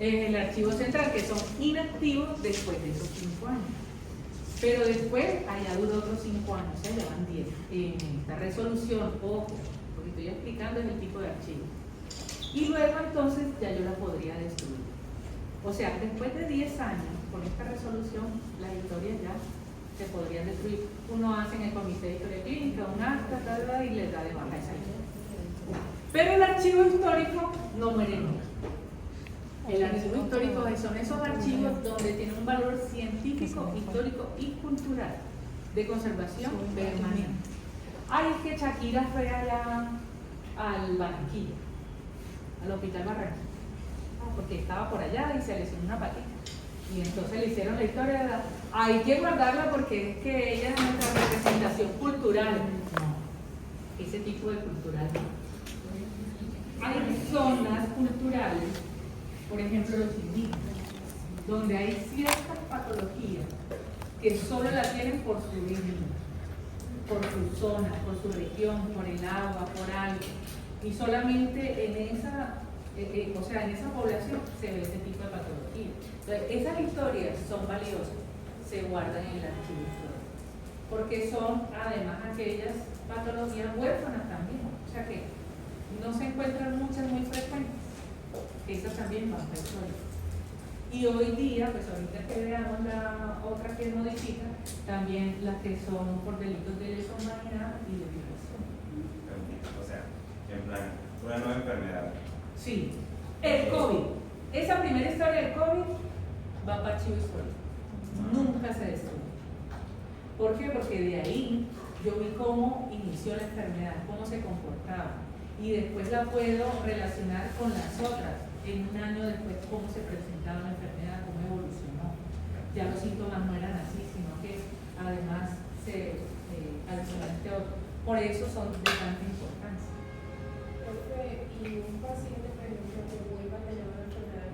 en el archivo central, que son inactivos después de esos 5 años. Pero después, allá duró otros 5 años, o sea, ya van 10. En esta resolución, ojo, porque estoy explicando es el tipo de archivo. Y luego entonces ya yo la podría destruir. O sea, después de 10 años, con esta resolución, las historias ya se podrían destruir. Uno hace en el comité de historia clínica un acta, y les da de baja esa historia. Pero el archivo histórico no muere nunca. El archivo histórico son esos archivos donde tienen un valor científico, histórico y cultural de conservación permanente. Ay, es que Shakira fue allá al Barranquilla, al hospital Barranquilla, porque estaba por allá y se lesionó una patita. Y entonces le hicieron la historia de hay que guardarla porque es que ella es nuestra representación cultural. No, ese tipo de cultural no. Hay zonas culturales, por ejemplo los indígenas, donde hay ciertas patologías que solo la tienen por su origen, por su zona, por su región, por el agua, por algo. Y solamente en esa, o sea, en esa población se ve ese tipo de patología. Entonces, esas historias son valiosas, se guardan en el archivo histórico, porque son además aquellas patologías huérfanas también, o sea que no se encuentran muchas muy frecuentes, esas también van a historia. Y hoy día, pues ahorita que veamos la otra que modifica, también las que son por delitos de lesa humanidad y de violación. O sea, en plan, una nueva enfermedad. Sí, el COVID, esa primera historia del COVID va para archivo histórico, nunca se destruye. ¿Por qué? Porque de ahí yo vi cómo inició la enfermedad, cómo se comportaba, y después la puedo relacionar con las otras, en un año después cómo se presentaba la enfermedad, cómo evolucionó. Ya los síntomas no eran así, sino que además se adicionaron este otro. Por eso son de tanta importancia. Y un paciente, por ejemplo, que vuelva a tener una enfermedad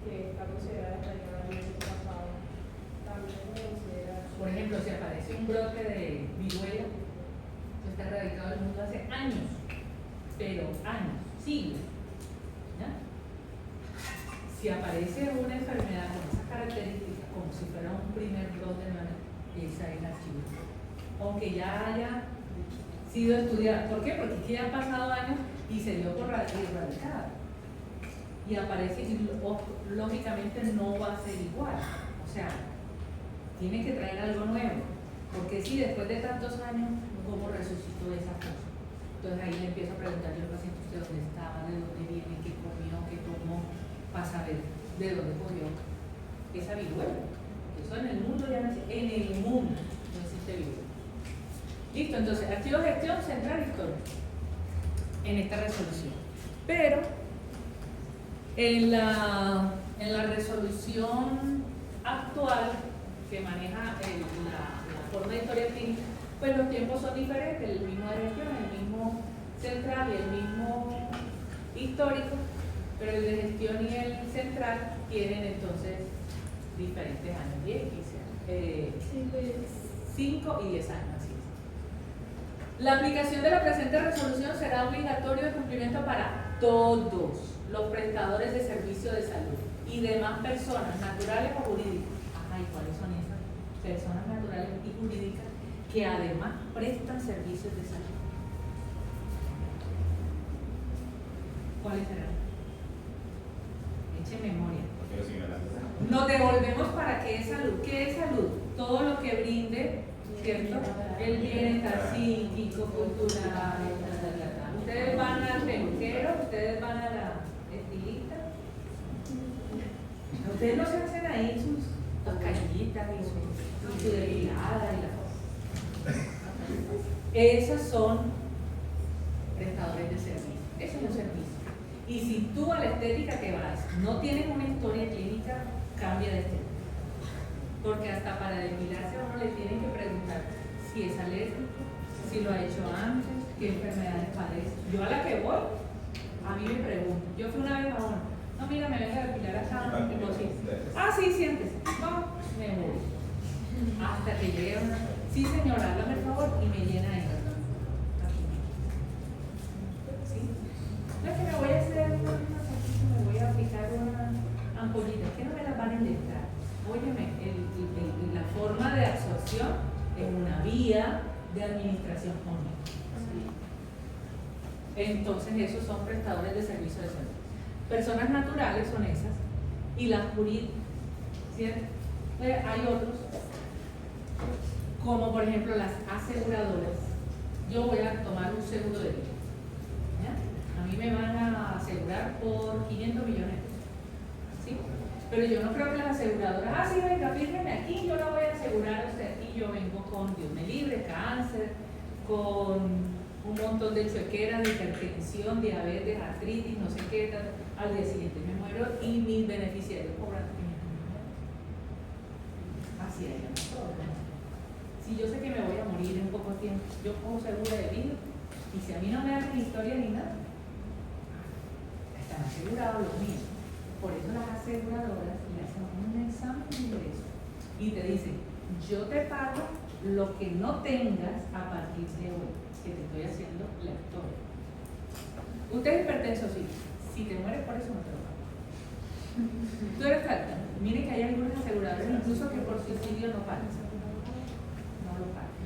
que está considerada estancada en el pasado, también se considera. Por ejemplo, si aparece un brote de viruela, que está erradicado del mundo hace años, pero años, siglos, ¿ya? Si aparece una enfermedad con esas características, como si fuera un primer brote, esa es la archivo. Aunque ya haya sido estudiada. ¿Por qué? Porque es que ya han pasado años y se dio por erradicada. Y aparece, y lógicamente no va a ser igual. O sea, tiene que traer algo nuevo. Porque si después de tantos años, ¿cómo resucitó esa cosa? Entonces ahí le empiezo a preguntar yo al paciente, ¿usted dónde estaba? ¿De dónde viene? ¿Qué comió? ¿Qué tomó? Para saber de dónde cogió esa viruela. Eso en el mundo ya no existe. En el mundo no existe viruela. Listo, entonces, archivo gestión central histórico en esta resolución. Pero en la resolución actual que maneja la forma de historia clínica, pues los tiempos son diferentes, el mismo de gestión, el mismo central y el mismo histórico, pero el de gestión y el central tienen entonces diferentes años, 10, 15, 5 y 10 años. La aplicación de la presente resolución será obligatorio de cumplimiento para todos los prestadores de servicio de salud y demás personas naturales o jurídicas. Ajá, ¿y cuáles son esas personas naturales y jurídicas que además prestan servicios de salud? ¿Cuáles serán? Eche memoria. Nos devolvemos para qué es salud. ¿Qué es salud? Todo lo que brinde, ¿cierto? El bienestar psíquico, cultural, Ustedes van al peluquero, ustedes van a la estilista. Ustedes no se hacen ahí sus cañitas y su depilada y la cosa. Esas son prestadores de servicio. Eso es un servicio. Y si tú a la estética que vas no tienes una historia clínica, cambia de estética. Porque hasta para depilarse a uno le tienen que preguntar si es alérgico, si lo ha hecho antes, qué enfermedades padece. Yo a la que voy, a mí me preguntan. Yo fui una vez a uno. No, mira, me venga a depilar acá. Ah, sí, siéntese. No, me voy. Hasta que llegue a una. Sí, señora, hágame el favor y me llena ahí. ¿Sí? No es que me voy a hacer me voy a aplicar una Entonces esos son prestadores de servicios de salud. Personas naturales son esas y las jurídicas, ¿cierto? Hay otros, como por ejemplo las aseguradoras. Yo voy a tomar un seguro de vida, ¿ya? A mí me van a asegurar por 500 millones, ¿sí? Pero yo no creo que las aseguradoras, sí, venga, fírmeme aquí, yo la voy a asegurar a usted. Y yo vengo con, Dios me libre, cáncer, con un montón de chequeras de hipertensión, diabetes, artritis, no sé qué, al día siguiente me muero y mis beneficiarios cobran 500 millones. Así es, ¿no? Si yo sé que me voy a morir en poco tiempo, yo cojo seguro de vida y si a mí no me hacen historia ni nada, están asegurados los míos. Por eso las aseguradoras le hacen un examen de ingreso y te dicen, yo te pago lo que no tengas a partir de hoy, que te estoy haciendo la historia. Usted es hipertenso, sí. Si te mueres por eso no te lo pago. Tú eres falta. Mire que hay algunas aseguradoras incluso que por suicidio no pagan. No lo pagan.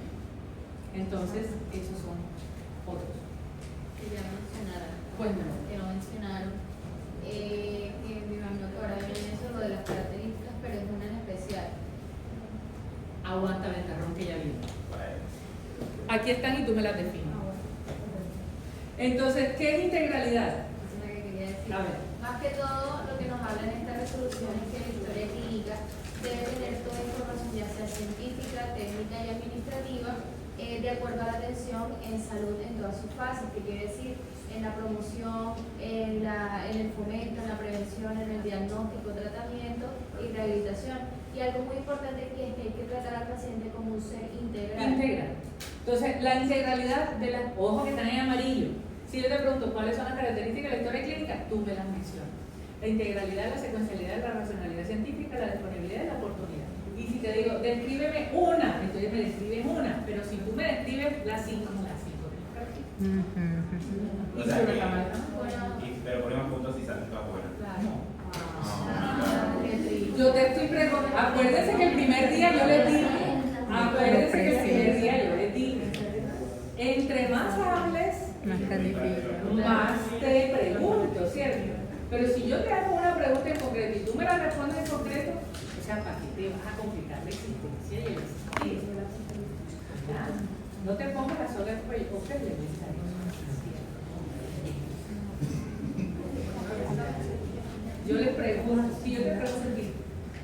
Entonces, esos son otros. Que ya mencionaron. Cuéntame. Que no mencionaron. Me imagino que ahora viene eso, lo de las características, pero es una en especial. Aguanta el tarrón que ya viene. Aquí están y tú me las defines. Entonces, ¿qué es integralidad? Eso es lo que quería decir. A ver. Más que todo, lo que nos habla en esta resolución es que la historia clínica debe tener toda información, ya sea científica, técnica y administrativa, de acuerdo a la atención en salud en todas sus fases, que quiere decir en la promoción, en el fomento, en la prevención, en el diagnóstico, tratamiento y rehabilitación. Y algo muy importante aquí es que hay que tratar al paciente como un ser integral. Integral. Entonces, la integralidad de las ojos que están en amarillo. Si yo te pregunto cuáles son las características de la historia clínica, tú me las mencionas. La integralidad, la secuencialidad, la racionalidad científica, la disponibilidad y la oportunidad. Y si te digo, descríbeme una, entonces me describes una, pero si tú me describes las cinco. O sea, pero ponemos puntos si salen todas buenas. Yo te estoy preguntando, acuérdense que el primer día yo les dije, entre más hables, más te pregunto, ¿cierto? Pero si yo te hago una pregunta en concreto y tú me la respondes en concreto, o sea, ¿para qué te vas a complicar la existencia y el existir? ¿Ya? No te pongas la soga en cuello, yo les pregunto, si yo te pregunto a ti,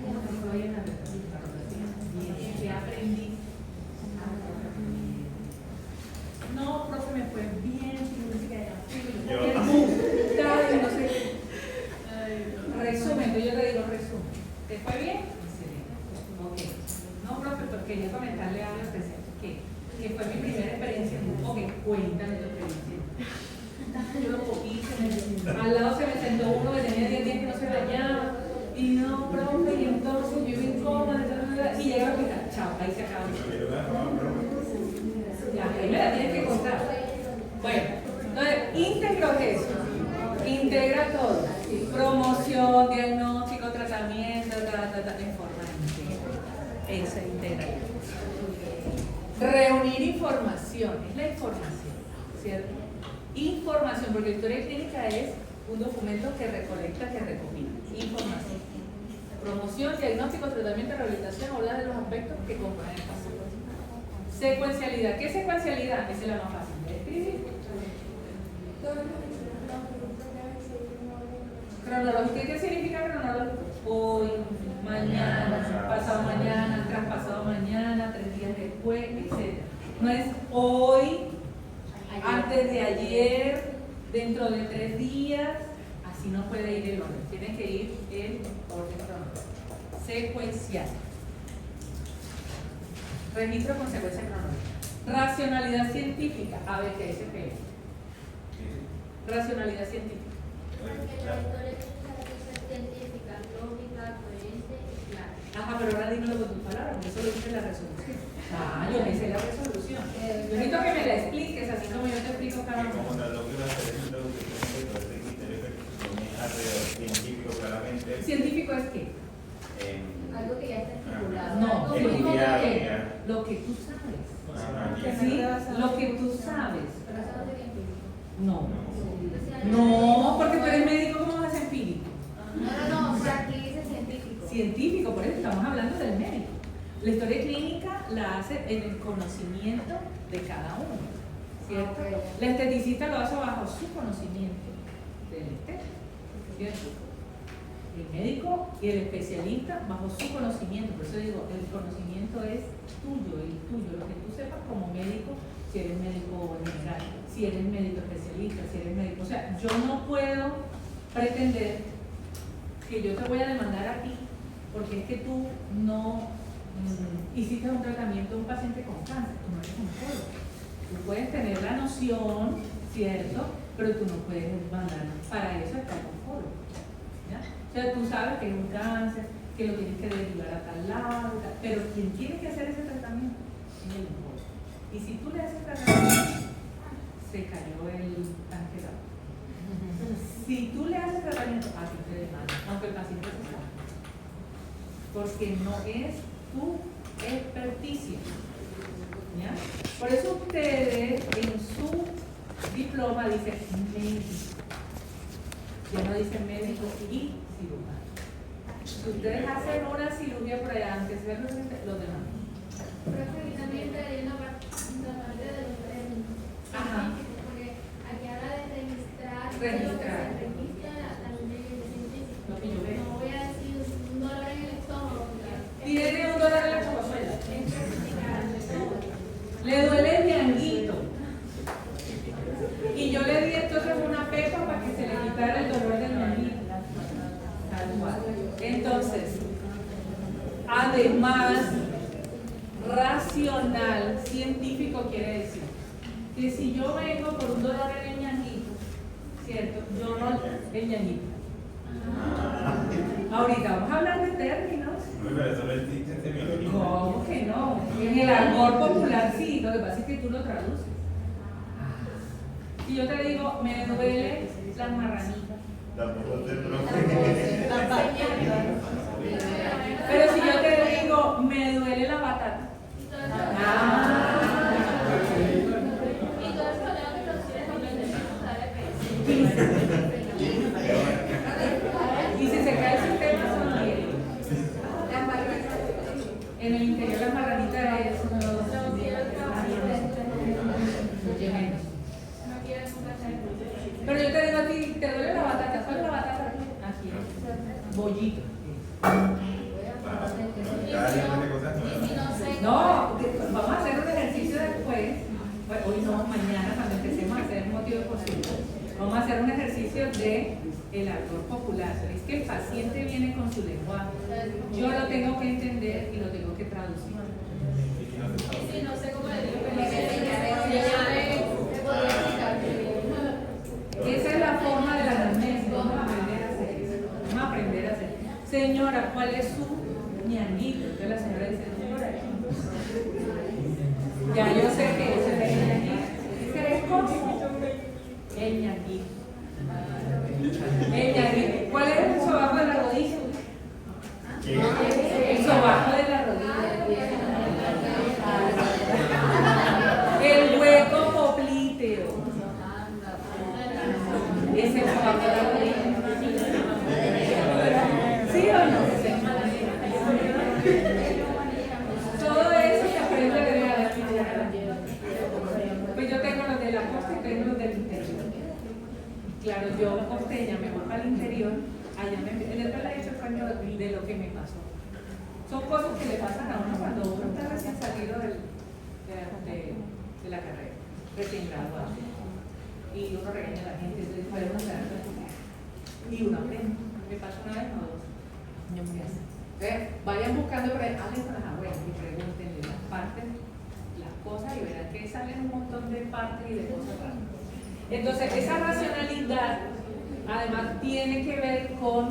¿cómo te fue en la bien, ¿qué aprendí? No, profe, me fue bien, no sé. Resumen, yo le digo resumen. ¿Te fue bien? Excelente. Ok. No, profe, pero quería comentarle algo especial. Que fue mi primera experiencia. Ok, cuéntame tu experiencia. Yo lo poquito, al lado se me sentó uno que tenía 10 días que no se bañaba. Y no, profe, y entonces yo iba incómoda, y llegaba a quitar. Chao, ahí se acabó. Ya, ahí me la tienes que contar. Bueno, entonces, íntegro es eso. Integra todo. Promoción, diagnóstico, tratamiento, en forma íntegra. Eso integra. Reunir información, es la información, ¿cierto? Información, porque la historia clínica es un documento que recolecta, que recopila. Información. Promoción, diagnóstico, tratamiento, rehabilitación, habla de los aspectos que componen el paciente. Secuencialidad. ¿Qué secuencialidad? Esa es la más fácil de escribir. Cronológico. ¿Qué significa cronológico? Hoy, mañana, pasado mañana, traspasado mañana, 3 días después, etc. No es hoy, antes de ayer, dentro de 3 días, así no puede ir el orden. Tiene que ir el orden cronológico. Secuencial. Registro con secuencia cronológica. Racionalidad científica. A ver qué es ese. Racionalidad científica. Porque la historia tiene que ser científica, lógica, coherente y clara. Ajá, pero ahora dímelo con tus palabras, porque eso lo dice la resolución. Ah, yo me sé la resolución. Yo necesito que me la expliques, así como yo te explico cada uno. Como tal, lo que va a hacer es introducir este criterio que alrededor científico claramente. ¿Científico es qué? Algo que ya está estipulado. No, Algo científico muy es concreto. lo que tú sabes. Ah, ¿Sí? Lo que tú sabes. Pero eso no sería empírico. No. Entonces, No, porque tú eres médico, ¿cómo vas a ser empírico? No, o sea, aquí dice científico. Científico, por eso estamos hablando del médico. La historia clínica la hace en el conocimiento de cada uno, ¿cierto? Ok. La esteticista lo hace bajo su conocimiento del estético, ¿cierto? El médico y el especialista bajo su conocimiento. Por eso digo, el conocimiento es tuyo, lo que tú sepas como médico, si eres médico general, si eres médico especialista, si eres médico. O sea, yo no puedo pretender que yo te voy a demandar a ti porque es que tú no hiciste un tratamiento de un paciente con cáncer, tú no eres oncólogo. Tú puedes tener la noción, ¿cierto? Pero tú no puedes mandar. Para eso está el oncólogo, ¿ya? O sea, tú sabes que es un cáncer, que lo tienes que derivar a tal lado, pero quien tiene que hacer ese tratamiento es el oncólogo. Y si tú le haces tratamiento, se cayó el tanque de agua. Si tú le haces tratamiento, a ti te demanda, aunque el paciente se sabe. Porque no es tu experticia. ¿Ya? Por eso ustedes en su diploma dicen médico. Ya no dicen médico y cirujano. Si ustedes hacen una cirugía por allá antes de los demás. Profe, y también hay una parte de los Ajá. porque aquí habla de registrar. Registrar. Lo que se registra la ley de científico. Lo que yo veo. No voy a decir un dolor en el estómago. Tiene un dolor en la chocosuela. Es certificar de todo. Le duele el ñanguito. Y yo le di entonces una pepa para que se le quitara el dolor del ñanguito. Tal cual. Entonces, además, racional, científico quiere decir que si yo vengo por un dolor en el ñanguito, ¿cierto? Yo no, el ñanguito. Ahorita vamos a hablar de términos. Pero eso no existe en semiología. ¿Cómo que no? En el argot popular sí, lo que pasa es que tú lo traduces. Si yo te digo, me duele las marranitas. Tampoco te Pero si yo te digo, me duele la batata. Ah. Y todo eso le da traducciones completamente Y si se cae el sistema, son 10. En el interior las marranitas es uno, menos. no quiero escuchar. Pero yo te digo a ti, ¿te duele la batata? ¿Cuál es la batata? Aquí. Bollito. No, vamos a hacer un ejercicio después. Bueno, hoy no, mañana cuando empecemos a hacer motivo de consulta. Vamos a hacer un ejercicio de el argot popular. Es que el paciente viene con su lenguaje. Yo lo tengo que entender y lo tengo que traducir. Y si no sé cómo le digo, pero me podría explicar. Esa es la forma de la anamnesis. Vamos a aprender a hacer eso. Vamos a aprender a hacer. Señora, ¿cuál es su ñanguito? Entonces la señora dice, señora, ya yo sé que ese es el ñanguito. Ese es como el ñanguito. El ñanguito. ¿Cuál es el sobaco de la rodilla? El sobaco de la rodilla. El hueco popliteo. Es el sobaco de la rodilla. ¿Sí o no? Todo eso se aprende de la pues yo tengo los de la costa y tengo los del interior. Claro, yo costeña me voy para el interior, allá en el le he hecho el caño de lo que me pasó. Son cosas que le pasan a uno cuando uno está recién salido de la carrera, recién graduado. Y uno regaña a la gente, entonces puede uno quedar y uno aprende. Me pasó una vez o dos. Vayan buscando por ahí, hablen con las abuelas y pregúntenle las partes, las cosas y verán que salen un montón de partes y de cosas raras. Entonces, esa racionalidad además tiene que ver con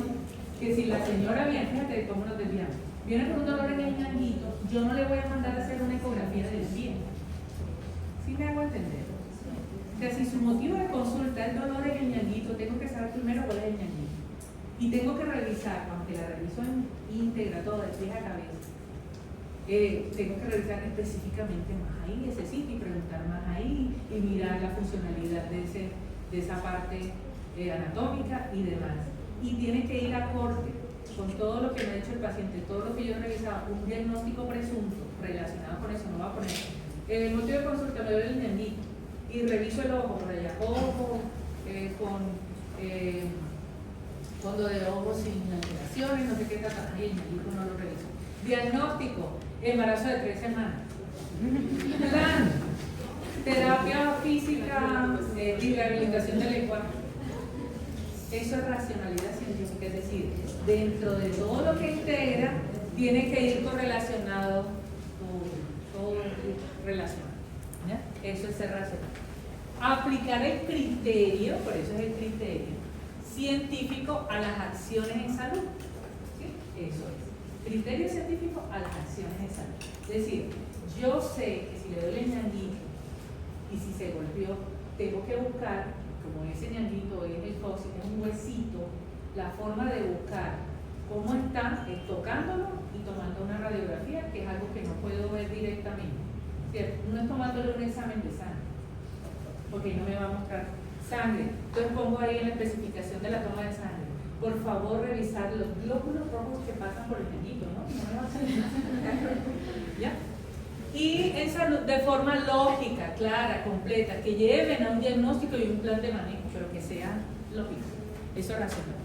que si la señora viene, fíjate cómo nos desviamos, viene con un dolor en el ñanguito, yo no le voy a mandar a hacer una ecografía del pie. ¿Sí me hago entender? O sea, si su motivo de consulta es dolor en el ñanguito, tengo que saber primero cuál es el ñanguito. Y tengo que revisar, aunque la reviso íntegra, todo, de pies a cabeza, tengo que revisar específicamente más ahí, necesito y preguntar más ahí y mirar la funcionalidad de ese de esa parte anatómica y demás. Y tiene que ir acorde con todo lo que me ha dicho el paciente, todo lo que yo he revisado, un diagnóstico presunto relacionado con eso. No va a poner el motivo de consulta, me duele el ñanguito y reviso el ojo por allá, ojo con fondo de ojo sin alteraciones, no sé qué tal, y el ñanguito no lo reviso. Diagnóstico, embarazo de 3 semanas. Plan, terapia física y rehabilitación del lenguaje. Eso es racionalidad científica, es decir, dentro de todo lo que integra, tiene que ir correlacionado, todo relacionado. ¿Ya? Eso es ser racional. Aplicar el criterio, por eso es el criterio científico a las acciones en salud. ¿Sí? Eso es. Criterio científico a las acciones en salud. Es decir, yo sé que si le duele el ñanguito y si se golpeó, tengo que buscar, como ese ñanguito es el fósil, es un huesito, la forma de buscar cómo está es tocándolo y tomando una radiografía, que es algo que no puedo ver directamente. ¿Cierto? No es tomándole un examen de sangre, porque no me va a mostrar sangre. Entonces pongo ahí en la especificación de la toma de sangre, por favor revisar los glóbulos rojos que pasan por el ñanguito, ¿no? No me va a salir nada. ¿Ya? Y en salud, de forma lógica, clara, completa, que lleven a un diagnóstico y un plan de manejo, pero que sea lógico. Eso es racional.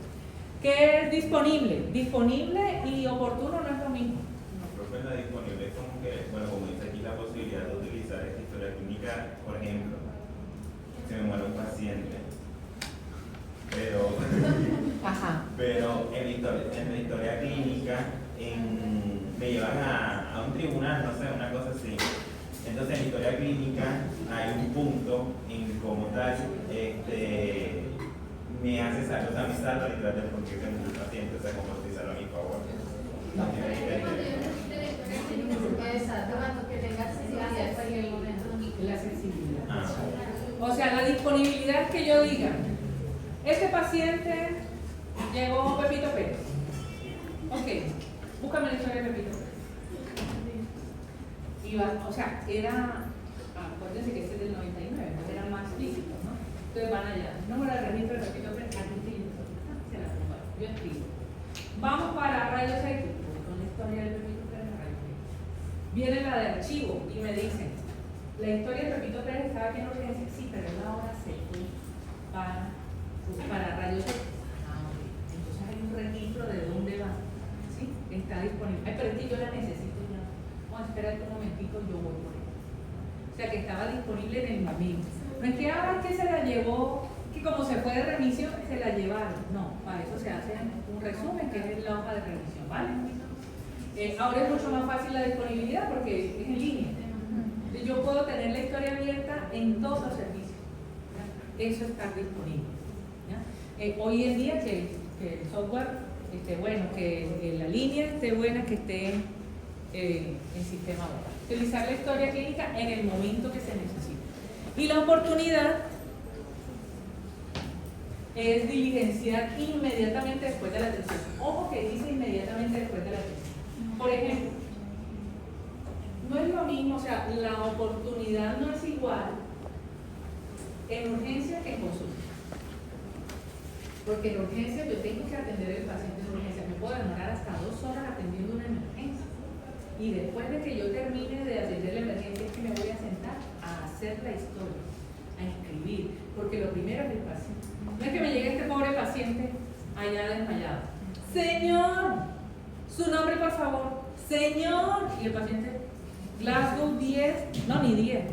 ¿Qué es disponible? Disponible y oportuno no es lo mismo. No, profe, la disponible es como que, bueno, como dice aquí, la posibilidad de utilizar esta historia clínica, por ejemplo, se me muere un paciente, pero en la historia clínica, me llevan a un tribunal, no sé, una cosa así. Entonces en la historia clínica hay un punto en cómo tal me hace salvo, o sea, me salva literalmente porque tengo un paciente, o sea, como si salva a mi favor. Exacto, cuando que tenga accesibilidad en cualquier momento. La accesibilidad. O sea, la disponibilidad que yo diga, este paciente llegó Pepito Pérez. Ok, búscame la historia de Pepito Pérez. O sea, era, acuérdense que este es del 99, entonces eran más físicos, ¿no? Entonces van allá, número de registro de Pepito Pérez, aquí se la pongo, yo escribo. Vamos para rayos X, con la historia de Pepito Pérez a rayos X. Viene la de archivo y me dicen, la historia de Pepito Pérez estaba aquí en urgencia, sí, pero es la hora se fue para rayos X. Entonces hay un registro de dónde va, ¿sí? Está disponible. Ay, pero es que yo la necesito ya. Vamos a esperar un momentito, yo voy por ella. O sea que estaba disponible en el momento. No es que se la llevó, que como se fue de remisión, se la llevaron. No, para eso se hace un resumen, que es la hoja de remisión, ¿vale? Ahora es mucho más fácil la disponibilidad porque es en línea. Yo puedo tener la historia abierta en todos los servicios. ¿Ya? Eso está disponible. ¿Ya? Hoy en día que el software esté bueno, que la línea esté buena, que esté en sistema web. Utilizar la historia clínica en el momento que se necesita. Y la oportunidad es diligenciar inmediatamente después de la atención. Ojo que dice inmediatamente después de la atención. Por ejemplo, no es lo mismo, o sea, la oportunidad no es igual en urgencia que en consulta. Porque en urgencia yo tengo que atender al paciente en urgencia. Me puedo demorar hasta 2 horas atendiendo una emergencia. Y después de que yo termine de atender la emergencia es que me voy a sentar a hacer la historia, a escribir. Porque lo primero es el paciente. No es que me llegue este pobre paciente allá desmayado. Señor, su nombre por favor. Señor. Y el paciente, Glasgow 10, no ni 10.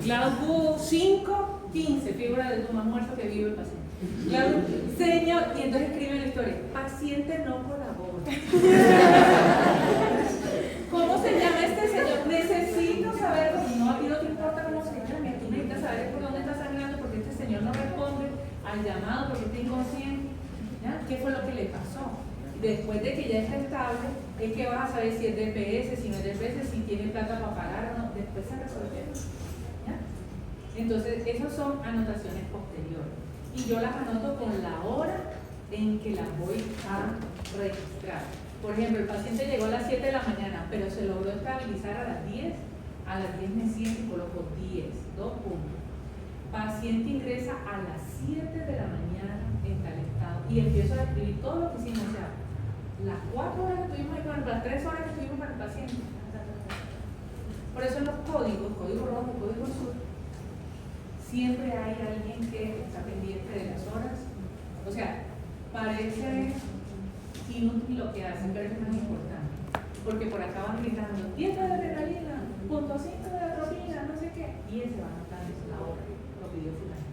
Glasgow 5, 15, figura del más muerto que vive el paciente. Claro, señor, y entonces escribe la historia, paciente no colabora. ¿Cómo se llama este señor? Necesito saberlo. No, a ti no te importa cómo se llama, tú necesitas saber por dónde está sangrando porque este señor no responde al llamado porque está inconsciente. ¿Ya? ¿Qué fue lo que le pasó? Después de que ya está estable, es que vas a saber si es DPS, si no es DPS, si tiene plata para pagar o no. Después se resuelve. ¿Ya? Entonces, esas son anotaciones posteriores. Y yo las anoto con la hora en que las voy a registrar. Por ejemplo, el paciente llegó a las 7 de la mañana, pero se logró estabilizar a las 10. A las 10 me siento y coloco 10, 2 puntos. paciente ingresa a las 7 de la mañana en tal estado y empiezo a escribir todo lo que hicimos, o sea, las 4 horas que estuvimos ahí, las 3 horas que estuvimos con el paciente. Por eso en los códigos, código rojo, código azul, siempre hay alguien que está pendiente de las horas. O sea, parece inútil lo que hacen, pero es más importante. Porque por acá van gritando, 10 de adrenalina, .5 de atropina, no sé qué. Y ese va a notar la hora, lo pidió fulano.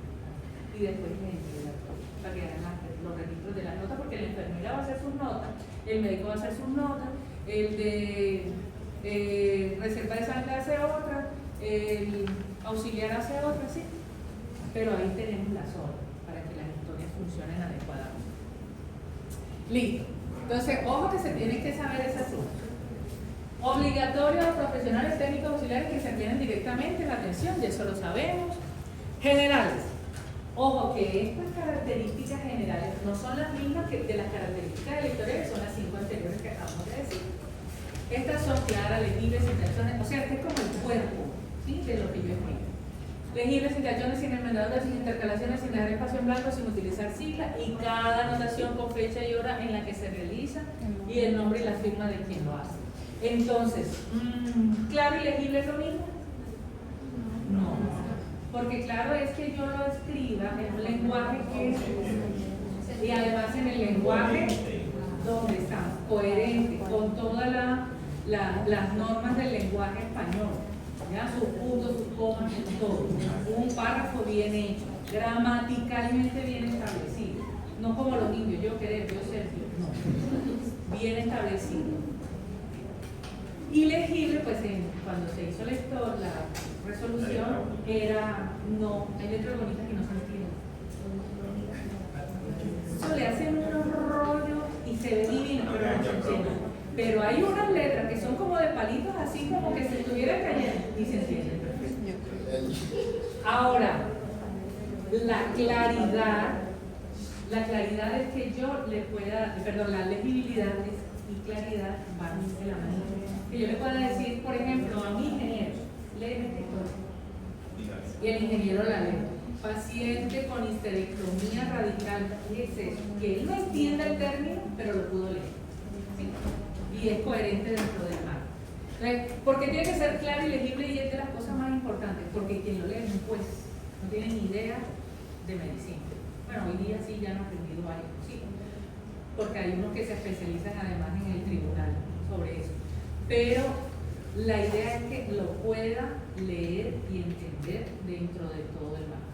Y después le entrega para que hagan los registros de las notas, porque la enfermera va a hacer sus notas, el médico va a hacer sus notas, el de reserva de sangre hace otra, el auxiliar hace otra, sí. Pero ahí tenemos las horas para que las historias funcionen adecuadamente. Listo. Entonces, ojo que se tienen que saber esas cosas. Obligatorio a los profesionales técnicos auxiliares que se atienden directamente en la atención, y eso lo sabemos. Generales. Ojo que estas características generales no son las mismas que de las características de la historia, que son las 5 anteriores que acabamos de decir. Estas son claras, legibles, sin tachones, o sea, este es como el cuerpo, ¿sí?, de lo que yo explico. Legibles, sin tachones, sin enmendaduras, sin intercalaciones, sin dejar espacio en blanco, sin utilizar siglas, y cada anotación con fecha y hora en la que se realiza y el nombre y la firma de quien lo hace. Entonces, ¿claro y legible es lo mismo? No, porque claro es que yo lo escriba en un lenguaje que, y además en el lenguaje donde estamos, coherente, con todas las normas del lenguaje español, ¿ya? Sus puntos, sus comas, todo. Un párrafo bien hecho, gramaticalmente bien establecido, no como los indios, yo querer, yo ser, no, bien establecido. Y legible, pues cuando se hizo la resolución, era, no, hay letras bonitas que no se entienden. Eso le hacen unos rollos y se ve divino, pero no se entiende. Pero hay unas letras que son como de palitos, así como que se estuvieran cayendo y se entienden. Ahora, la claridad es que yo le pueda, perdón, la legibilidad y claridad van de la mano. Que yo le pueda decir, por ejemplo, a mi ingeniero, léeme este código. Y el ingeniero la lee. Paciente con histerectomía radical, ¿qué es eso? Que él no entienda el término, pero lo pudo leer. ¿Sí? Y es coherente dentro del marco. Porque tiene que ser claro y legible, y es de las cosas más importantes, porque quien lo lee es un juez, no tiene ni idea de medicina. Bueno, hoy día sí ya han aprendido varios, sí, porque hay unos que se especializan además en el tribunal sobre eso. Pero la idea es que lo pueda leer y entender dentro de todo el marco.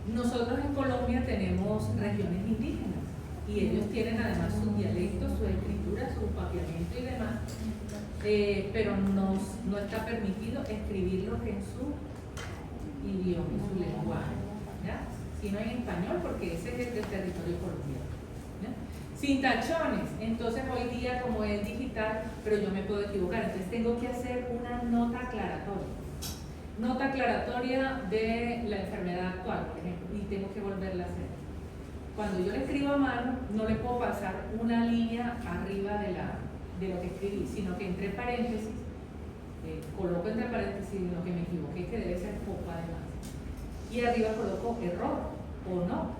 Nosotros en Colombia tenemos regiones indígenas y ellos tienen además sus dialectos, su escritura, su papiamiento y demás, pero no está permitido escribirlos en su idioma, en su lenguaje, ¿ya? Sino en español, porque ese es el del territorio colombiano. Sin tachones, entonces hoy día como es digital, pero yo me puedo equivocar, entonces tengo que hacer una nota aclaratoria. Nota aclaratoria de la enfermedad actual, por ejemplo, y tengo que volverla a hacer. Cuando yo le escribo a mano, no le puedo pasar una línea arriba de lo que escribí, sino que entre paréntesis, coloco entre paréntesis lo que me equivoqué, que debe ser poco además. Y arriba coloco error o no,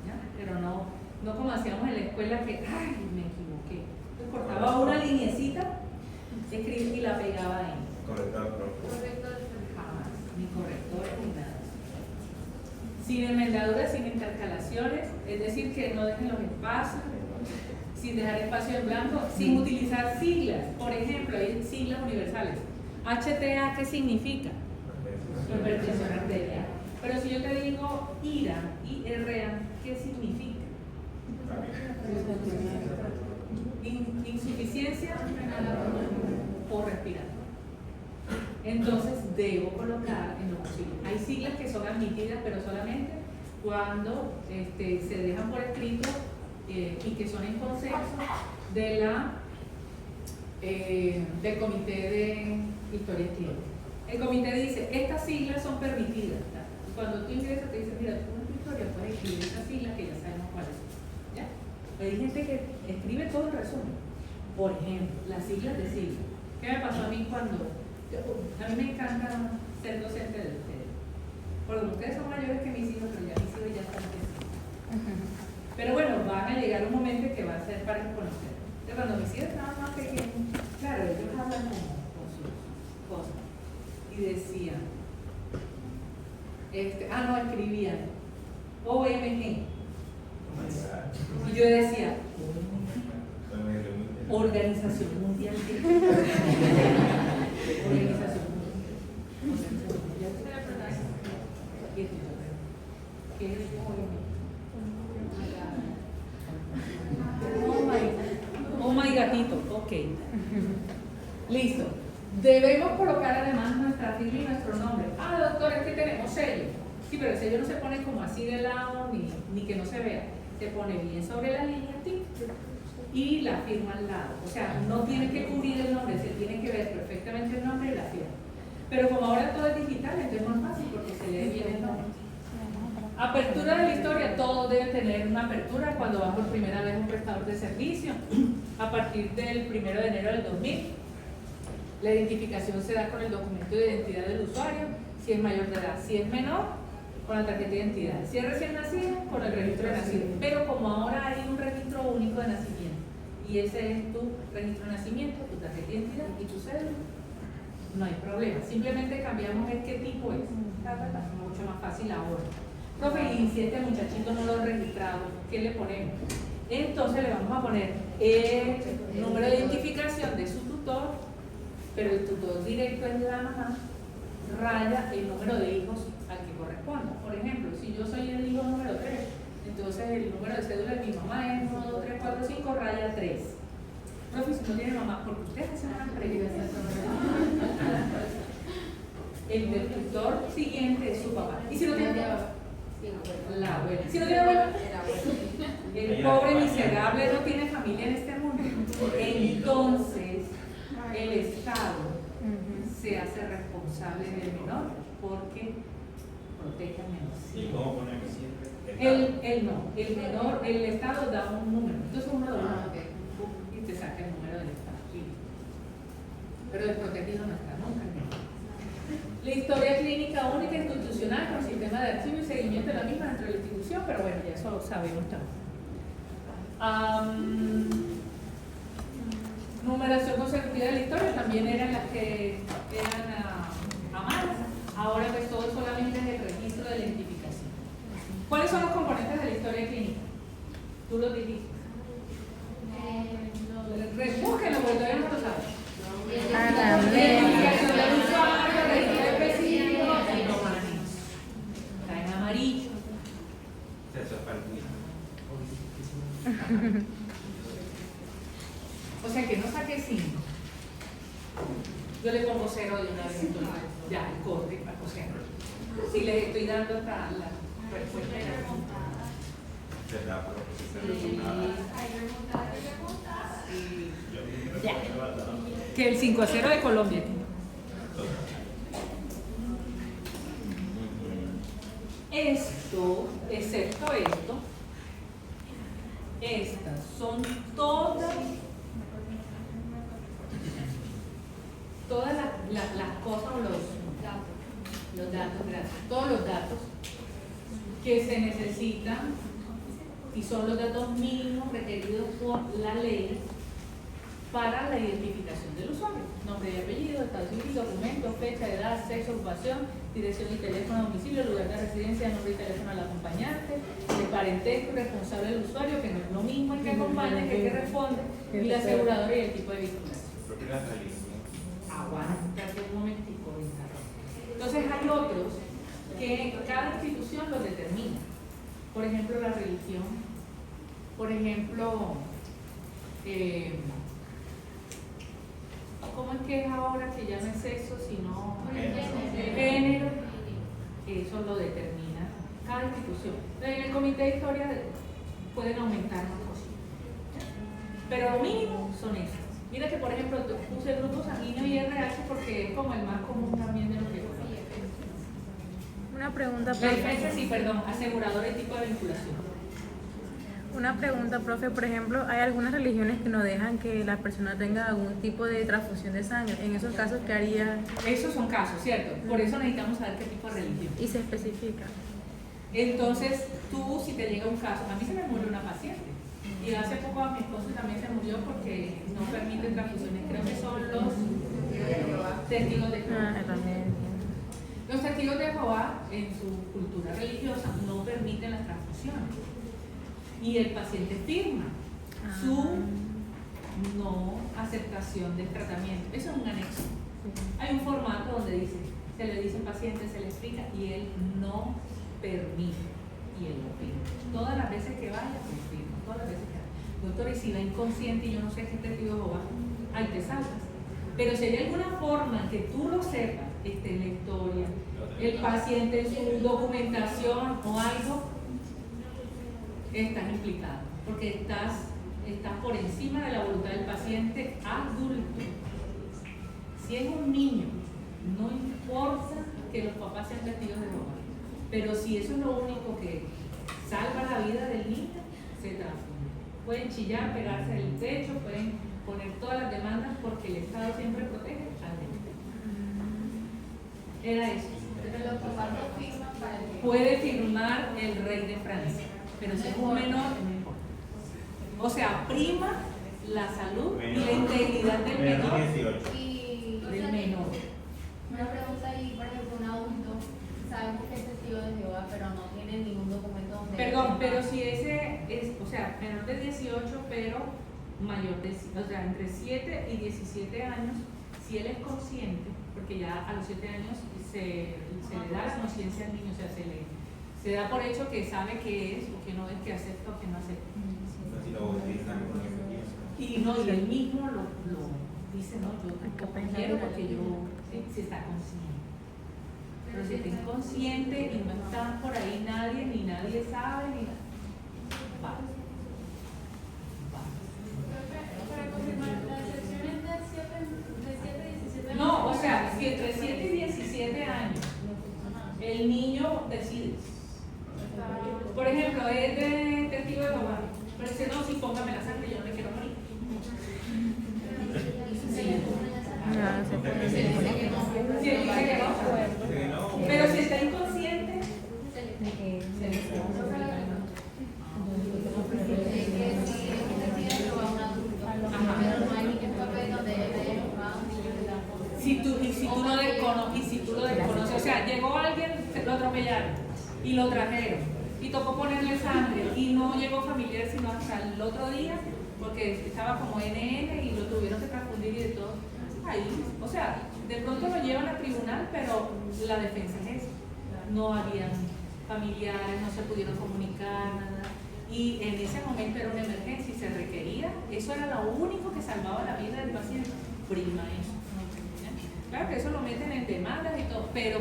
¿ya? Pero no como hacíamos en la escuela que, ay, me equivoqué. Entonces cortaba una lineecita, escribí y la pegaba ahí. Corrector. Jamás, ni correctores ni nada. Sin enmendaduras, sin intercalaciones, es decir, que no dejen los espacios, sin dejar espacio en blanco, sin utilizar siglas. Por ejemplo, hay siglas universales. HTA, ¿qué significa? Hipertensión arterial. Pero si yo te digo IRA, ¿qué significa? Insuficiencia o respiratoria. Entonces debo colocar en lo posible. Hay siglas que son admitidas, pero solamente cuando se dejan por escrito y que son en consenso del comité de historias clínicas. El comité dice, estas siglas son permitidas. Cuando tú ingresas te dicen, mira, tú en tu historia puedes escribir estas siglas que ya sabemos cuáles son. ¿Ya? Pero hay gente que escribe todo en resumen. Por ejemplo, las siglas de siglas. ¿Qué me pasó a mí cuando... A mí me encanta ser docente de ustedes. Porque ustedes son mayores que mis hijos, pero ya mis hijos ya están creciendo. Pero bueno, van a llegar un momento que va a ser para conocer. Entonces, cuando mis hijos estaban más pequeños, claro, ellos hablan como con sus cosas. Y decían, no, escribían OMG. Y yo decía, Organización Mundial de Organización Mundial de ¿Qué es OMG? Oh my gatito, ok. Listo. Debemos colocar además nuestra firma y nuestro nombre. Doctor, es que tenemos sello. Sí, pero el sello no se pone como así de lado ni que no se vea. Se pone bien sobre la línea y la firma al lado. O sea, no tiene que cubrir el nombre, se tiene que ver perfectamente el nombre y la firma. Pero como ahora todo es digital, entonces es más fácil porque se lee bien el nombre. Apertura de la historia, todos deben tener una apertura cuando va por primera vez un prestador de servicio. A partir del 1 de enero del 2000, la identificación se da con el documento de identidad del usuario, si es mayor de edad, si es menor, con la tarjeta de identidad, si es recién nacido, con el registro de nacido. Pero como ahora hay un registro único de nacimiento, y ese es tu registro de nacimiento, tu tarjeta de identidad y tu cédula, no hay problema. Simplemente cambiamos el qué tipo es. Mucho más fácil ahora. Profe, y si este muchachito no lo ha registrado, ¿qué le ponemos? Entonces le vamos a poner el número de identificación de su tutor, pero el tutor directo es la mamá, raya el número de hijos al que corresponda. Por ejemplo, si yo soy el hijo número 3, entonces el número de cédula de mi mamá es 1, 2, 3, 4, 5, raya 3. Profe, si no tiene mamá, porque ustedes hacen una pregunta. El del tutor siguiente es su papá. ¿Y si no tiene papá? La abuela. Si no tiene abuela, el pobre miserable no tiene familia en este mundo. Entonces, el Estado se hace responsable del menor porque protege al menor. ¿Y cómo pone que el menor, el Estado da un número. Entonces uno lo y te saca el número del Estado. Sí. Pero el protegido no está nunca. La historia clínica única institucional con sistema de archivo y seguimiento de la misma dentro de la institución, pero bueno, ya eso lo sabemos también. Numeración consecutiva de la historia también eran las que eran a mano. Ahora pues todo solamente es el registro de la identificación. ¿Cuáles son los componentes de la historia clínica? Tú los dijiste. Búsquenlo porque todavía no lo sabes. Identificación del usuario, registro específico y no manejo. Está en amarillo. Eso es para el O sea que no saque 5. Yo le pongo 0 de una vez. Entonces, ya, corte, bajo 0. Si le estoy dando hasta la respuesta de la remontada. Ya. Que el 5-0 de Colombia. Esto, excepto esto, estas son todas las cosas o los datos, gracias, todos los datos que se necesitan y son los datos mínimos requeridos por la ley para la identificación del usuario: nombre y apellido, estado civil, documento, fecha, edad, sexo, ocupación, dirección y teléfono, domicilio, lugar de residencia, nombre y teléfono al acompañante, el parentesco y responsable del usuario, que no es lo mismo el que acompaña que el que responde, y la aseguradora y el tipo de vinculación. Aguántate un momentico. Entonces hay otros que cada institución los determina. Por ejemplo, la religión. Por ejemplo, ¿cómo es que es ahora que ya no es sexo, sino género? Eso lo determina cada institución. En el comité de historia pueden aumentar más cositas, pero lo mínimo son esas. Mira que, por ejemplo, puse el grupo sanguíneo y RH porque es como el más común también de lo que conozco. Una pregunta, La diferencia, sí, perdón, aseguradora y tipo de vinculación. Una pregunta, profe, por ejemplo, hay algunas religiones que no dejan que la persona tenga algún tipo de transfusión de sangre. En esos casos, ¿qué haría? Esos son casos, ¿cierto? Por eso necesitamos saber qué tipo de religión. Y se especifica. Entonces, tú, si te llega un caso, a mí se me murió una paciente. Y hace poco a mi esposo también se murió porque no permiten transfusiones. Creo que son los testigos de Jehová. También. Los testigos de Jehová, en su cultura religiosa, no permiten las transfusiones. Y el paciente firma su no aceptación del tratamiento. Eso es un anexo. Hay un formato donde dice, se le dice al paciente, se le explica y él no permite. Y él lo firma. Todas las veces que vaya, lo firma. Todas las veces que vaya. Doctor, y si va inconsciente y yo no sé qué testigo de Jehová, ahí te saltas. Pero si hay alguna forma que tú lo sepas, en la historia, el paciente, su documentación o algo, estás implicado, porque estás por encima de la voluntad del paciente adulto. Si es un niño, no importa que los papás sean testigos de Jehová, pero si eso es lo único que salva la vida del niño, se transforma. Pueden chillar, pegarse del techo, pueden poner todas las demandas porque el Estado siempre protege al niño. Era eso. Pero los papás no firman para el Puede firmar el rey de Francia, pero si es un menor, no importa. O sea, prima la salud y la integridad del menor. 18. Y Del menor. una pregunta ahí, por ejemplo, un adulto, sabemos que es testigo de Jehová, pero no tiene ningún documento donde... Perdón, pero si ese es, o sea, menor de 18, pero mayor de, o sea, entre 7 y 17 años, si él es consciente, porque ya a los 7 años se le da la conciencia al niño, o sea, se da por hecho que sabe qué es o que no es, que acepta o que no acepta. Si lo bautizan con ese tiempo. Y no, y él mismo lo dice, no, yo tampoco quiero porque yo, si está consciente. Pero si está inconsciente y no está por ahí nadie, ni nadie sabe, ni nada. Va. Para confirmar, la excepción es de 7 a 17 años. No, o sea, si entre 7 y 17 años el niño decide. Por ejemplo, es de testigo de Jehová. Pero dice, no, sí, póngame la sangre, yo no me quiero morir. Se puede. Si él dice que no. Pero si está inconsciente, se le si tú lo desconoces, o sea, llegó alguien, lo atropellaron y lo trajeron y tocó ponerle sangre y no llegó familiar sino hasta el otro día porque estaba como NN y lo tuvieron que transfundir y de todo. Ahí, o sea, de pronto lo llevan a tribunal, pero la defensa es eso. No había familiares, no se pudieron comunicar, nada. Y en ese momento era una emergencia y se requería, eso era lo único que salvaba la vida del paciente. Prima eso. Claro que eso lo meten en demandas y todo, pero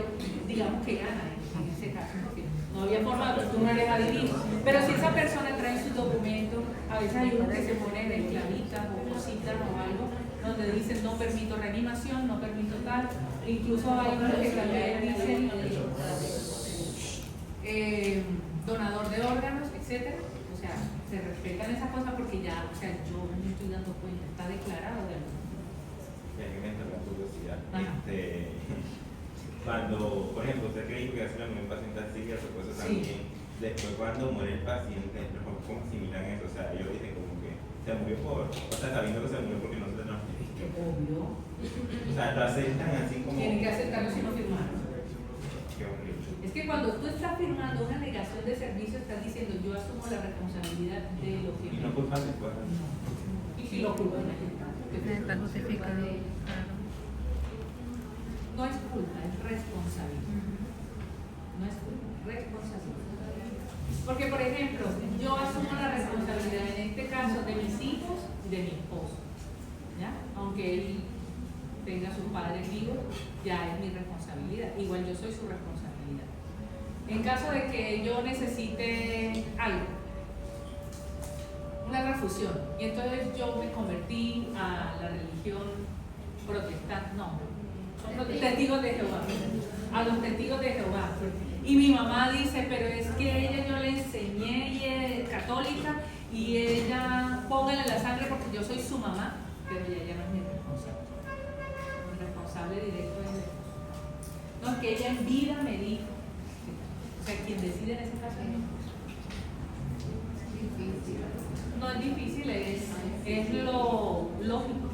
digamos que gana en ese caso, porque no había forma, tú no eres adivino. Pero si esa persona trae sus documentos, a veces hay unos que se ponen en clavitas o cositas o algo, donde dicen no permito reanimación, no permito tal, incluso hay unos que también dicen donador de órganos, etcétera. O sea, se respetan esas cosas porque ya, o sea, yo me estoy dando cuenta, está declarado de algo. Ya que me entra la curiosidad, cuando, por ejemplo, usted cree que hace un paciente así, su cosa también, después cuando muere el paciente, ¿cómo asimilan eso? O sea, ellos dicen como que se murió por, o sea, sabiendo que se murió porque no se le transfirió. Obvio. O sea, lo aceptan así como... Tienen que aceptarlo si no firmaron. Qué horrible. Es que cuando tú estás firmando una negación de servicio, estás diciendo yo asumo la responsabilidad de lo que... Y no culpan después. Y si lo culpan, Está justificado. no es culpa, es responsabilidad. No es culpa, es responsabilidad. Porque, por ejemplo, yo asumo la responsabilidad en este caso de mis hijos y de mi esposo. ¿Ya? Aunque él tenga sus padres vivos, ya es mi responsabilidad. Igual yo soy su responsabilidad. En caso de que yo necesite algo, una transfusión, y entonces yo me convertí a la religión protestante, no, son testigos de Jehová, a los testigos de Jehová. Y mi mamá dice, pero es que ella yo le enseñé, ella es católica, y ella, póngale la sangre porque yo soy su mamá, pero ella no es mi responsable. Mi responsable directo es el esposo. No, es que ella en vida me dijo. O sea, quien decide en ese caso es mi esposo. No es difícil, es lo lógico.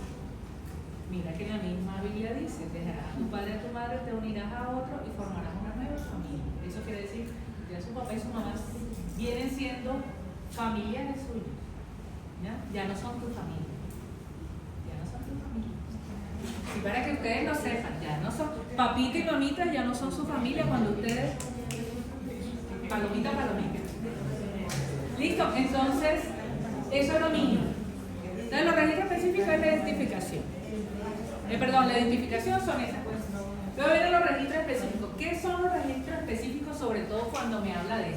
Mira que la misma Biblia dice, dejarás a tu padre y a tu madre, te unirás a otro y formarás una nueva familia. Eso quiere decir que ya su papá y su mamá vienen siendo familiares suyos. Ya no son tu familia. Ya no son tu familia. Y para que ustedes lo sepan, ya no son, papita y mamita ya no son su familia cuando ustedes, palomita. Listo, entonces, eso es lo mínimo. Entonces, los registros específicos es la identificación. La identificación son esas cosas. Luego vienen los registros específicos. ¿Qué son los registros específicos? Sobre todo cuando me habla de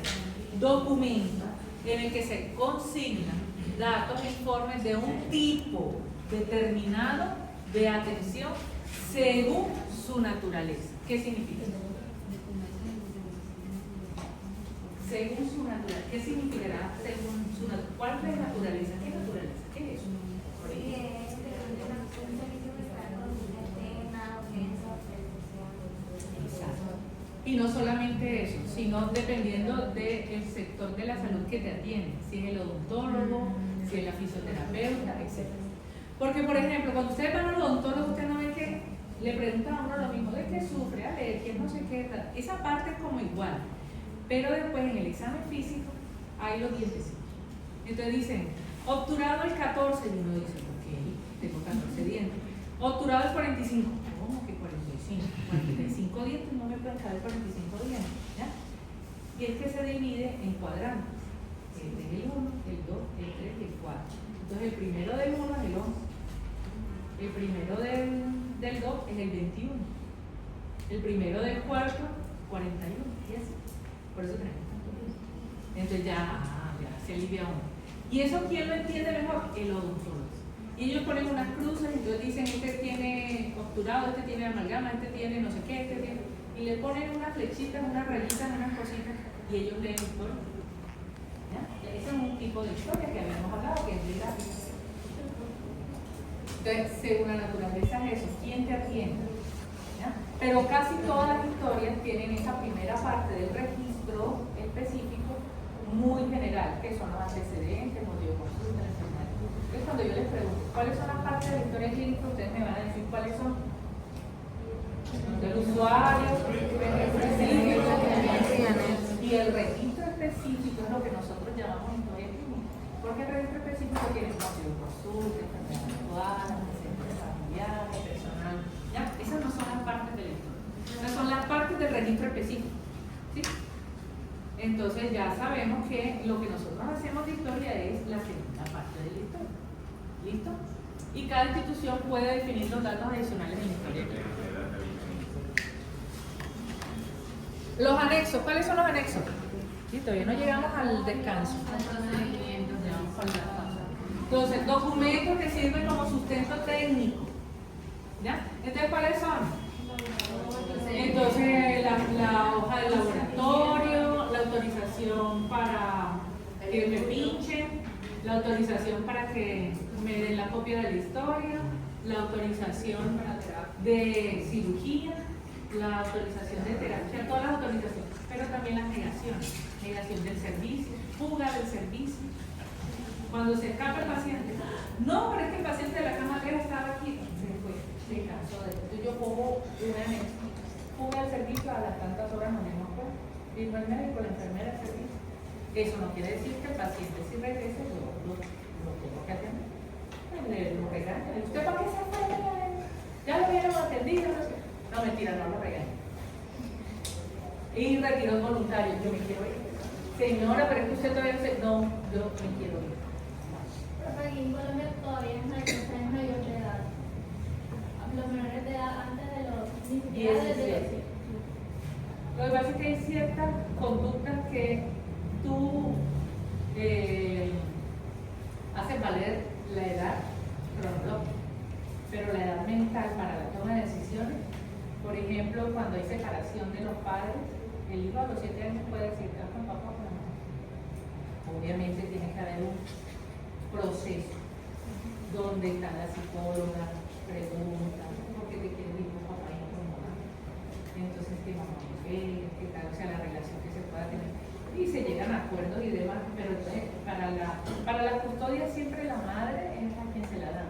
documentos en el que se consignan datos e informes de un tipo determinado de atención según su naturaleza. ¿Qué significa? Según su naturaleza. ¿Qué significará según su naturaleza? ¿Cuál es la naturaleza? ¿Qué naturaleza? ¿Qué es eso? Y no solamente eso, sino dependiendo del sector de la salud que te atiende, si es el odontólogo, si es la fisioterapeuta, etc. Porque, por ejemplo, cuando ustedes van al odontólogo, usted no ve que le preguntan a uno lo mismo, ¿de qué sufre? Alergias, no sé qué, tal. Esa parte es como igual, pero después en el examen físico hay los dientecitos. Entonces dicen, obturado el 14, y uno dice, ok, tengo 14 dientes. Obturado el 45, ¿cómo que 45? 45 dientes, no me pueden caber 45 dientes, ¿ya? Y es que se divide en cuadrantes. Este es el 1, el 2, el 3 y el 4. Entonces el primero del 1 es el 11. El primero del 2 es el 21. El primero del 4, 41. Y así. Por eso tenemos tantos días. Entonces ya se alivia uno. ¿Y eso quién lo entiende mejor? El odontólogo. Y ellos ponen unas cruces y entonces dicen, este tiene obturado, este tiene amalgama, este tiene no sé qué, este tiene... Y le ponen unas flechitas, unas rayitas, unas cositas, y ellos leen la historia. ¿Ya? Ese es un tipo de historia que habíamos hablado, que es didáctica. Entonces, según la naturaleza es eso, ¿quién te atiende? ¿Ya? Pero casi todas las historias tienen esa primera parte del registro específico muy general, que son los antecedentes, motivo de consulta, la enfermedad. Entonces, cuando yo les pregunto, ¿cuáles son las partes de la historia clínica? Ustedes me van a decir cuáles son. El usuario, y el registro específico es lo que nosotros llamamos historia clínica. Porque el registro específico tiene motivo de consulta, enfermedad actual, antecedentes familiares, personal. ¿Ya? Esas no son las partes de la historia. Esas son las partes del registro específico. ¿Sí? Entonces ya sabemos que lo que nosotros hacemos de historia es la segunda parte de la historia. ¿Listo? Y cada institución puede definir los datos adicionales de la historia. Los anexos, ¿cuáles son los anexos? Sí, todavía no llegamos al descanso. Entonces, documentos que sirven como sustento técnico. ¿Ya? Entonces, ¿cuáles son? Entonces, la hoja de laboratorio, la autorización para que me pinchen, la autorización para que me den la copia de la historia, la autorización de cirugía, la autorización de terapia, todas las autorizaciones, pero también las negaciones, negación del servicio, fuga del servicio. Cuando se escapa el paciente, no, pero es que el paciente de la cama vieja estaba aquí, se fue, se cansó de esto. Entonces yo pongo un anexo, fuga del servicio a las tantas horas, no me fue, vino el médico, la enfermera, el servicio. Eso no quiere decir que el paciente si regrese, yo lo tengo que atender. Lo regaña, ¿usted para qué se fue? Ya lo vieron atendido, no sé. No, mentira, no lo regaño. Y retiro voluntario, yo me quiero ir. Señora, pero es que usted todavía no se... No, yo me quiero ir. Pero aquí en Colombia todavía es mayor de edad. Los menores de edad antes de los 17. Lo que pasa es que hay ciertas conductas que tú haces valer la edad cronológica, pero la edad mental para la toma de decisiones. Por ejemplo, cuando hay separación de los padres, el hijo a los 7 años puede decir, con papá o con mamá. Obviamente tiene que haber un proceso, donde está la psicóloga, pregunta, ¿por qué te quieres ir con papá y no con mamá? Entonces, ¿qué mamá ve? ¿Qué tal? O sea, la relación que se pueda tener. Y se llegan a acuerdos y demás, pero entonces, para la custodia siempre la madre es a quien se la da.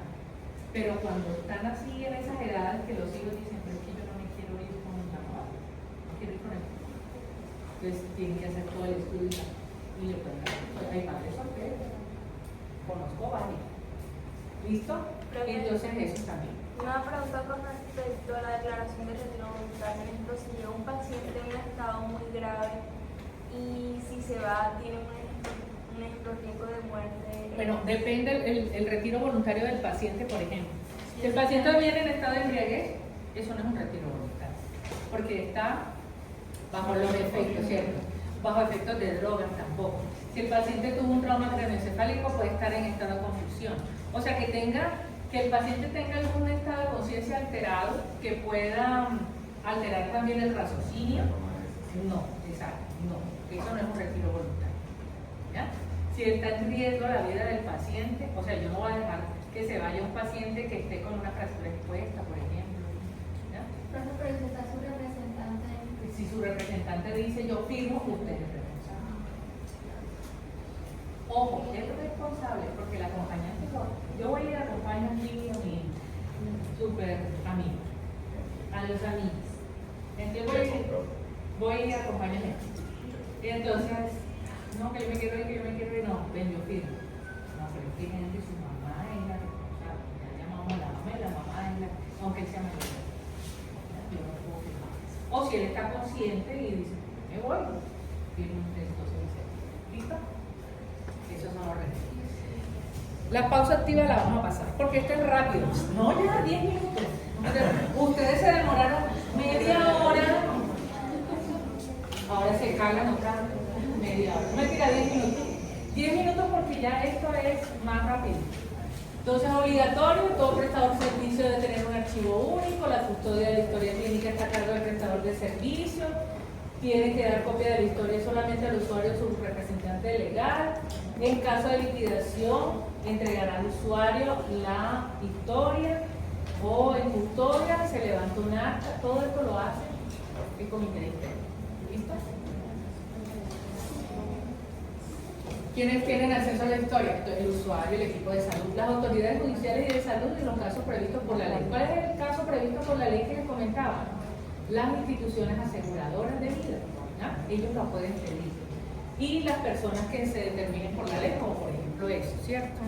Pero cuando están así en esas edades que los hijos dicen, pero es que yo no me quiero ir con la mamá, no quiero ir con él. Entonces tienen que hacer todo el estudio y le pueden dar. Hay padres solteros, conozco varios. ¿Listo? Entonces eso también. Una pregunta con respecto a la declaración de retiro voluntario. Por ejemplo, si llega un paciente en un estado muy grave y si se va, tiene un riesgo de muerte. Bueno, depende el retiro voluntario del paciente, por ejemplo. Si el paciente viene en estado de embriaguez, eso no es un retiro voluntario, porque está bajo los efectos, ¿cierto? Bajo efectos de drogas tampoco. Si el paciente tuvo un trauma craneoencefálico, puede estar en estado de confusión. O sea, que el paciente tenga algún estado de conciencia alterado que pueda alterar también el raciocinio. No, exacto, no. Eso no es un retiro voluntario. ¿Ya? Si está en riesgo la vida del paciente, o sea, yo no voy a dejar que se vaya un paciente que esté con una fractura expuesta, por ejemplo. ¿Ya? Pero si está su representante. Si su representante dice yo firmo, usted es responsable. Ojo, es responsable porque el acompañante, yo voy a ir a acompañar aquí a mi super amigo, a los amigos. Entonces voy a ir a acompañar a él. Y entonces, no, que yo me quiero ir, no, ven, yo firmo. No, pero es que su mamá es la responsable. Ya llamamos a la mamá y la mamá es la, aunque él sea mayor. Yo no puedo firmar. O si él está consciente y dice, me voy, firmo un texto, ¿listo? Esos son los requisitos. La pausa activa la vamos a pasar, porque esto es rápido. No, ya 10 minutos. Ustedes se demoraron media hora. Ahora se cagan otra media hora. Mentira, 10 minutos. 10 minutos porque ya esto es más rápido. Entonces es obligatorio, todo prestador de servicio debe tener un archivo único, la custodia de la historia clínica está a cargo del prestador de servicio, tiene que dar copia de la historia solamente al usuario o su representante legal. En caso de liquidación, entregará al usuario la historia o en custodia se levanta un acta, todo esto lo hace el comité de interno. ¿Listo? ¿Quiénes tienen acceso a la historia? El usuario, el equipo de salud, las autoridades judiciales y de salud en los casos previstos por la ley. ¿Cuál es el caso previsto por la ley que les comentaba? Las instituciones aseguradoras de vida, ¿ya? Ellos la pueden pedir. Y las personas que se determinen por la ley, como por ejemplo eso, ¿cierto?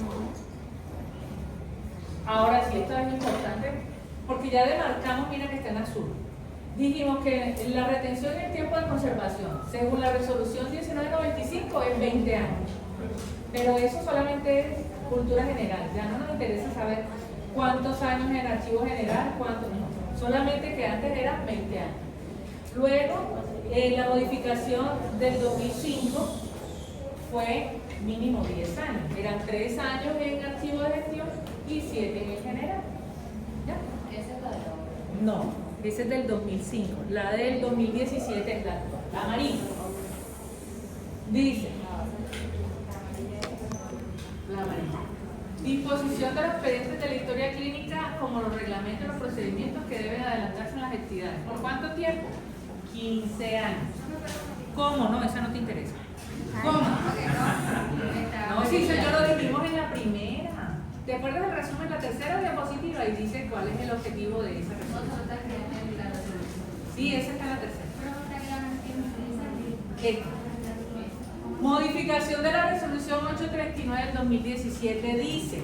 Ahora sí, esto es importante, porque ya demarcamos, mira que está en azul. Dijimos que la retención y el tiempo de conservación, según la resolución 1995, es 20 años. Pero eso solamente es cultura general, ya no nos interesa saber cuántos años en archivo general, cuántos no. Solamente que antes eran 20 años. Luego, la modificación del 2005 fue mínimo 10 años. Eran 3 años en archivo de gestión y 7 en el general. ¿Ya? Ese es la de ahora. No, ese es del 2005. La del 2017 es la amarilla. Dice, la amarilla. Disposición de los expedientes de la historia clínica como los reglamentos y los procedimientos que deben adelantarse en las actividades. ¿Por cuánto tiempo? 15 años. ¿Cómo? No, esa no te interesa. ¿Cómo? No, si eso ya lo dijimos en la primera. ¿Te acuerdas del resumen? La tercera diapositiva y dice cuál es el objetivo de esa resolución. Sí, esa está en la tercera. Esta. Modificación de la resolución 839 del 2017 dice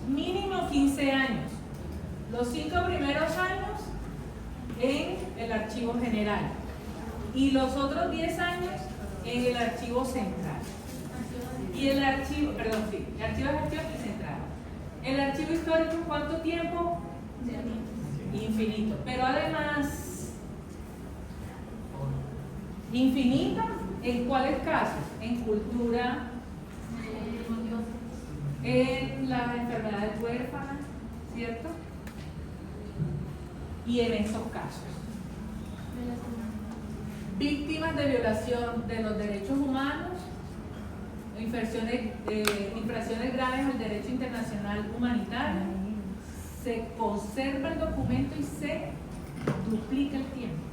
mínimo 15 años. Los 5 primeros años en el archivo general y los otros 10 años en el archivo central. Y el archivo, perdón, sí, el archivo de gestión y central. El archivo histórico, ¿cuánto tiempo? Infinito. Pero además, infinita, ¿en cuáles casos? En cultura, en las enfermedades huérfanas, ¿cierto? Y en esos casos. Víctimas de violación de los derechos humanos infracciones graves al derecho internacional humanitario, se conserva el documento y se duplica el tiempo.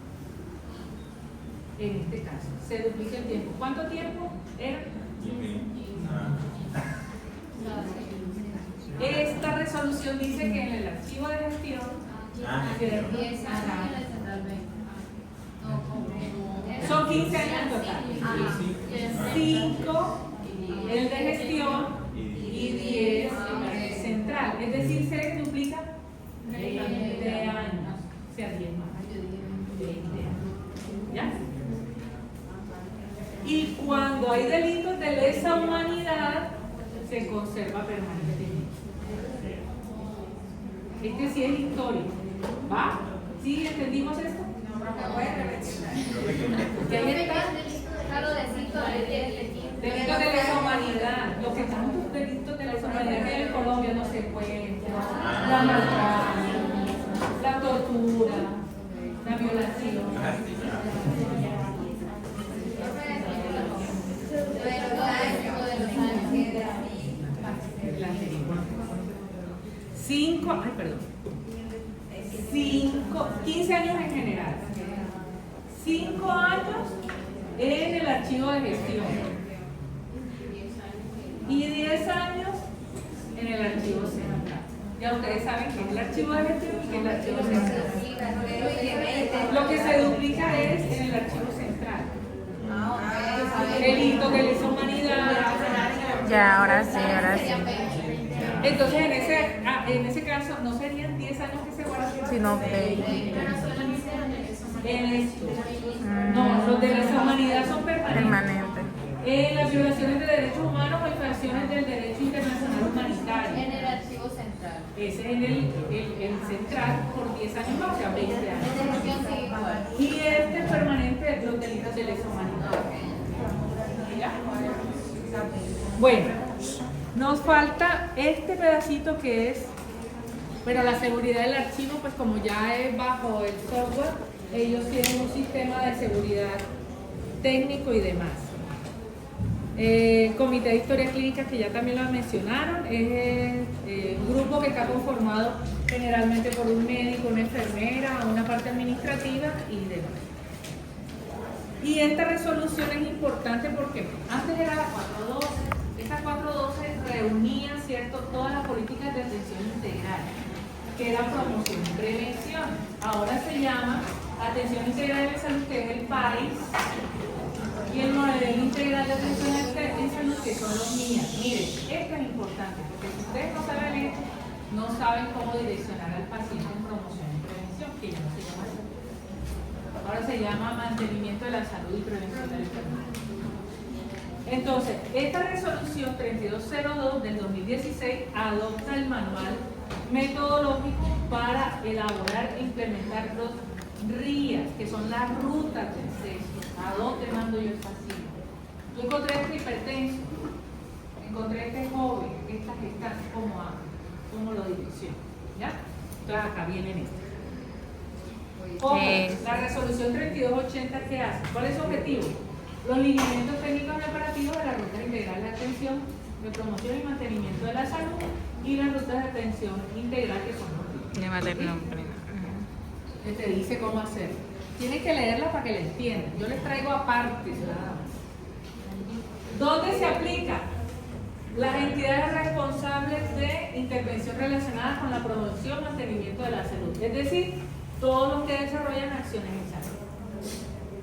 En este caso, se duplica el tiempo. ¿Cuánto tiempo era? Esta resolución dice que en el archivo de gestión, ¿cierto? 10 años en el Central Bank. Son 15 años en total. 5 el de gestión y 10 el central. Es decir, se duplica 20 años. O sea, 10 más. 20 años. ¿Ya? Y cuando hay delitos de lesa humanidad, se conserva permanentemente. Este sí es histórico. ¿Va? ¿Sí entendimos esto? ¿Qué está? Delitos de lesa humanidad. Lo que tantos delitos de lesa humanidad que hay en Colombia no se cuentan. La maltrato, la tortura, la violación. Ay, perdón. 15 años en general. 5 años en el archivo de gestión. Y 10 años en el archivo central. Ya ustedes saben que es el archivo de gestión y que es el archivo central. Lo que se duplica es en el archivo central. Delito de lesa humanidad. Ya, ahora sí, ahora sí. Entonces, en ese caso, ¿no serían 10 años que se guardan? Sino En esto. No, los de lesa humanidad son permanentes. En las violaciones de derechos humanos o infracciones del derecho internacional humanitario. En el archivo central. Ese es en el central por 10 años más, o sea, 20 años. En la gestión sigue igual. Y este es permanente, los delitos de lesa humanidad. ¿Ya? Bueno, nos falta este pedacito que es, pero la seguridad del archivo, pues como ya es bajo el software, ellos tienen un sistema de seguridad técnico y demás. Comité de Historia Clínica, que ya también lo mencionaron, es un grupo que está conformado generalmente por un médico, una enfermera, una parte administrativa y demás. Y esta resolución es importante porque antes era la 412. Esa 412 reunía, ¿cierto?, todas las políticas de atención integral, que era promoción y prevención. Ahora se llama Atención Integral en Salud, que es el PAIS, y el modelo integral de atención en salud, que son los MIA. Miren, esto es importante, porque si ustedes no saben esto, no saben cómo direccionar al paciente en promoción y prevención, que ya no se llama así. Ahora se llama mantenimiento de la salud y prevención de la enfermedad. Entonces, esta resolución 3202 del 2016 adopta el manual metodológico para elaborar e implementar los RIAs, que son las rutas del sexo. ¿A dónde mando yo esta cita? Yo encontré este hipertenso, encontré este joven, esta gestante, ¿cómo lo direcciono? ¿Ya? Entonces acá vienen estas. Ojo, la resolución 3280, ¿qué hace? ¿Cuál es su objetivo? Los lineamientos técnicos y operativos de la ruta integral de atención, de promoción y mantenimiento de la salud y las rutas de atención integral, que son los que te dice cómo hacerlo. Tienes que leerla para que la entiendan. Yo les traigo aparte nada más. ¿Dónde se aplica? Las entidades responsables de intervención relacionadas con la promoción y mantenimiento de la salud, es decir, todos los que desarrollan acciones en salud.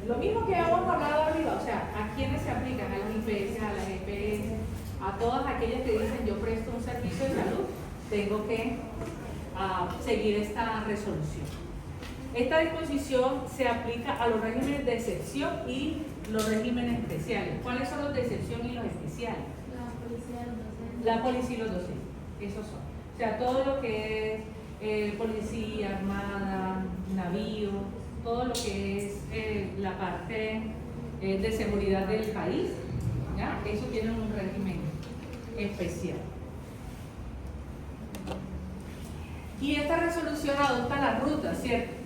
Lo mismo que hemos hablado arriba, o sea, ¿a quiénes se aplican? A las IPS, a las EPS, a todas aquellas que dicen yo presto un servicio de salud, tengo que seguir esta resolución. Esta disposición se aplica a los regímenes de excepción y los regímenes especiales. ¿Cuáles son los de excepción y los especiales? La policía y los docentes. Esos son. O sea, todo lo que es policía, armada, navío, todo lo que es la parte de seguridad del país, ¿ya? Eso tiene un régimen especial. Y esta resolución adopta la ruta, ¿cierto?